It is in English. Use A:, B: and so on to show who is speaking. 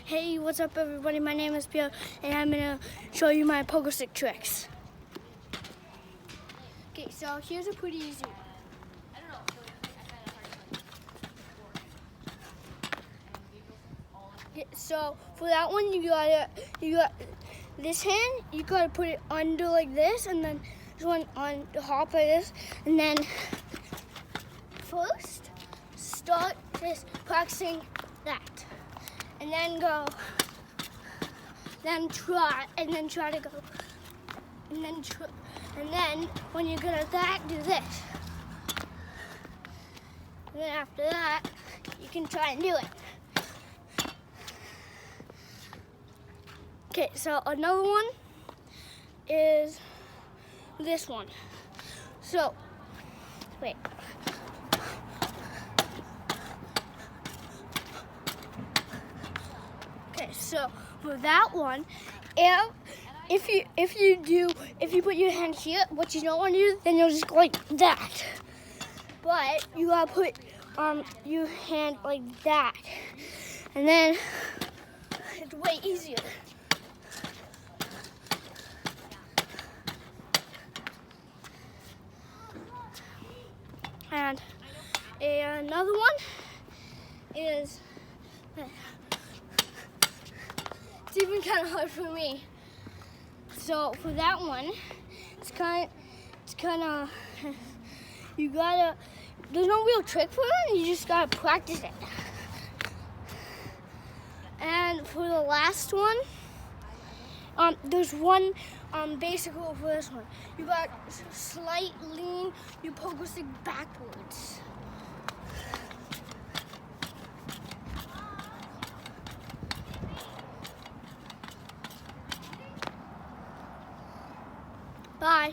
A: Hey, what's up everybody? My name is Pio and I'm gonna show you my pogo stick tricks. Okay, so here's a pretty easy one. Okay, so for that one you got this hand, you gotta put it under like this, and then this one on the hop like this, and then first start just practicing that. And then go, then try to go, and then when you're good at that, do this. And then after that, you can try and do it. Okay, so another one is this one. So, wait. Okay, so for that one, if you put your hand here, what you don't want to do, then you'll just go like that. But you gotta put your hand like that, and then it's way easier. And another one is. It's even kind of hard for me. So for that one, it's kind of, there's no real trick for it, you just gotta practice it. And for the last one, there's one basic rule for this one. You got slight lean your pogo stick backwards. Bye.